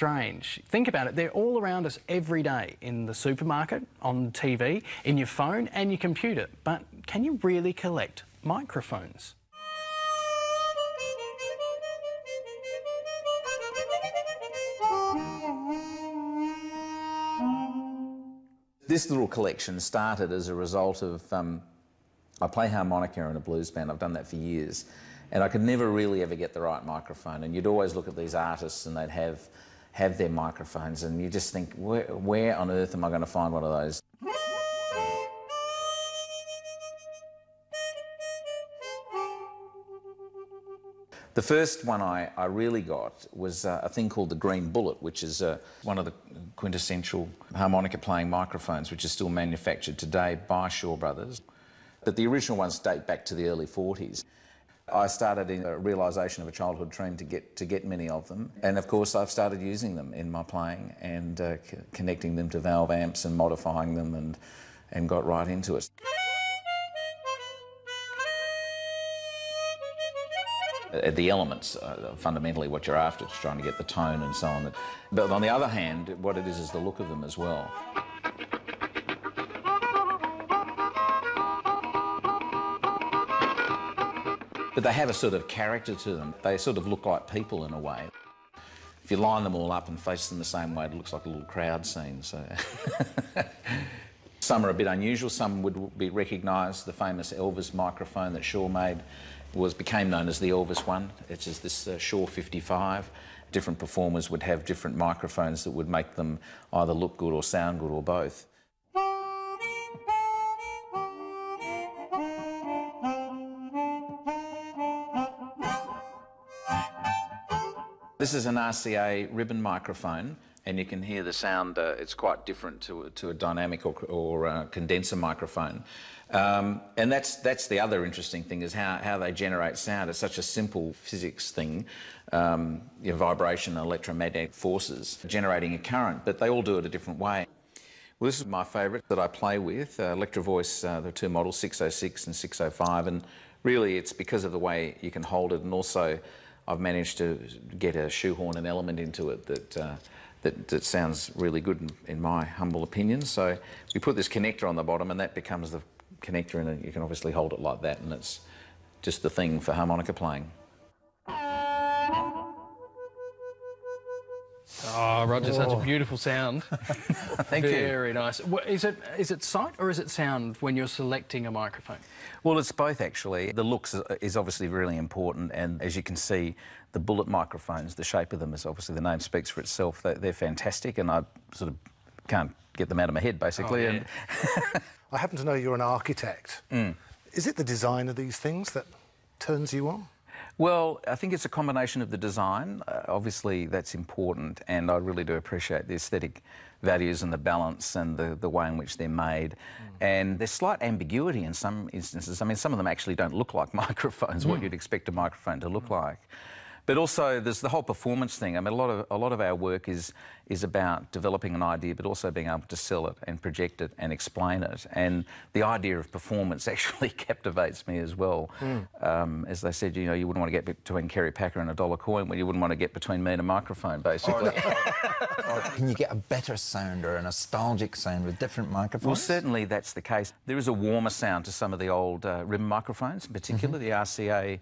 strange. Think about it, they're all around us every day, in the supermarket, on TV, in your phone and your computer. But can you really collect microphones? This little collection started as a result of, I play harmonica in a blues band, I've done that for years, and I could never really ever get the right microphone. And you'd always look at these artists and they'd have their microphones, and you just think, where on earth am I going to find one of those? The first one I really got was a thing called the Green Bullet, which is one of the quintessential harmonica playing microphones, which is still manufactured today by Shaw Brothers. But the original ones date back to the early 40s. I started in a realisation of a childhood dream to get many of them, and of course I've started using them in my playing and connecting them to valve amps and modifying them and got right into it. The elements are fundamentally what you're after, it's trying to get the tone and so on. But on the other hand, what it is the look of them as well. But they have a sort of character to them. They sort of look like people in a way. If you line them all up and face them the same way, it looks like a little crowd scene. So some are a bit unusual, some would be recognised. The famous Elvis microphone that Shaw made became known as the Elvis one. It's just this Shaw 55. Different performers would have different microphones that would make them either look good or sound good or both. This is an RCA ribbon microphone, and you can hear the sound. It's quite different to a dynamic or condenser microphone. And that's the other interesting thing, is how they generate sound. It's such a simple physics thing, vibration and electromagnetic forces generating a current, but they all do it a different way. Well, this is my favourite that I play with, Electro Voice, the two models, 606 and 605, and really it's because of the way you can hold it, and also I've managed to get a shoehorn an element into it that sounds really good in my humble opinion. So we put this connector on the bottom, and that becomes the connector, and you can obviously hold it like that, and it's just the thing for harmonica playing. Oh, Roger, such a beautiful sound. Thank you. Very nice. Is it sight or is it sound when you're selecting a microphone? Well, it's both, actually. The looks is obviously really important, and as you can see, the Bullet microphones, the shape of them is obviously, the name speaks for itself. They're fantastic, and I sort of can't get them out of my head, basically. Oh, yeah. I happen to know you're an architect. Is it the design of these things that turns you on? Well, I think it's a combination of the design. Obviously, that's important, and I really do appreciate the aesthetic values and the balance and the way in which they're made. And there's slight ambiguity in some instances. I mean, some of them actually don't look like microphones, what you'd expect a microphone to look like. But also, there's the whole performance thing. I mean, a lot of our work is about developing an idea, but also being able to sell it and project it and explain it. And the idea of performance actually captivates me as well. As they said, you know, you wouldn't want to get between Kerry Packer and a dollar coin, well, you wouldn't want to get between me and a microphone, basically. Or can you get a better sound or a nostalgic sound with different microphones? Well, certainly that's the case. There is a warmer sound to some of the old ribbon microphones, in particular the RCA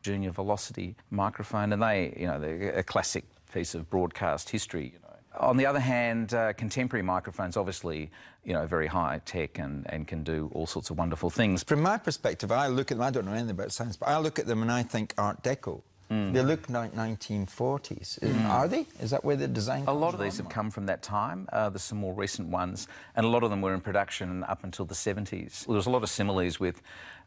Junior Velocity microphone, and they're a classic piece of broadcast history. You know. On the other hand, contemporary microphones, obviously, very high tech and can do all sorts of wonderful things. From my perspective, I look at them, I don't know anything about science, but I look at them and I think Art Deco. They look like 1940s. Are they? Is that where the design comes from? A lot of these have come from that time. There's some more recent ones, and a lot of them were in production up until the 70s. There was a lot of similes with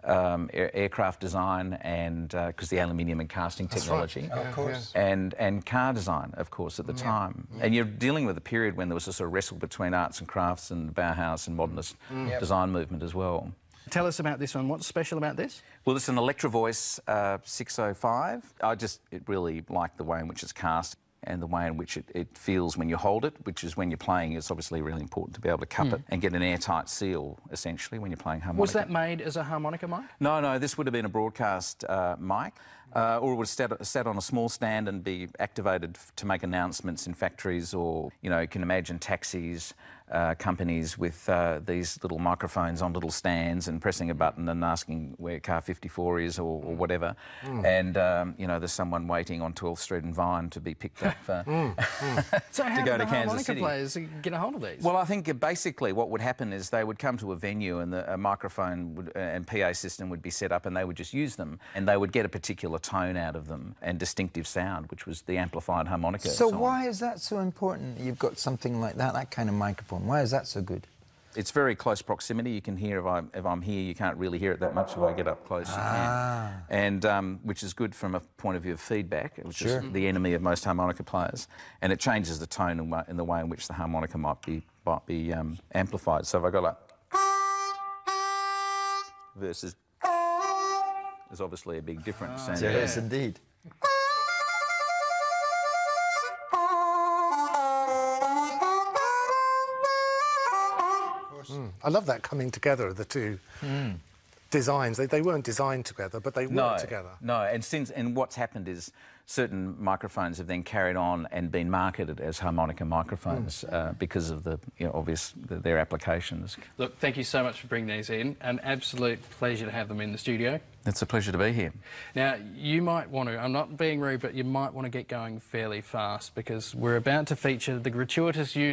aircraft design, and because the aluminium and casting technology, right. Of course, and car design, of course, at the time. And you're dealing with a period when there was a sort of wrestle between arts and crafts and the Bauhaus and modernist design movement as well. Tell us about this one. What's special about this? Well, it's an Electro Voice 605. I just really like the way in which it's cast. and the way in which it feels when you hold it, which is when you're playing, it's obviously really important to be able to cup it and get an airtight seal, essentially, when you're playing harmonica. Was that made as a harmonica mic? No, this would have been a broadcast mic. Or it would have sat on a small stand and be activated to make announcements in factories, or, you know, you can imagine taxis, companies with these little microphones on little stands and pressing a button and asking where car 54 is, or whatever. And, you know, there's someone waiting on 12th Street and Vine to be picked up So how to go did to the Kansas harmonica City. players get a hold of these? Well, I think basically what would happen is they would come to a venue and a microphone and PA system would be set up, and they would just use them, and they would get a particular tone out of them and distinctive sound, which was the amplified harmonica. So song. why is that so important? You've got something like that kind of microphone. Why is that so good? It's very close proximity. You can hear if I'm here, you can't really hear it that much if I get up close. And which is good from a point of view of feedback, which is the enemy of most harmonica players. And it changes the tone in the way in which the harmonica might be amplified. So if I go like versus, there's obviously a big difference. And, Yes, indeed. I love that coming together of the two designs. They weren't designed together, but they work together. No, and what's happened is certain microphones have then carried on and been marketed as harmonica microphones because of the their applications. Look, thank you so much for bringing these in. An absolute pleasure to have them in the studio. It's a pleasure to be here. Now, you might want to, I'm not being rude, but you might want to get going fairly fast, because we're about to feature the gratuitous use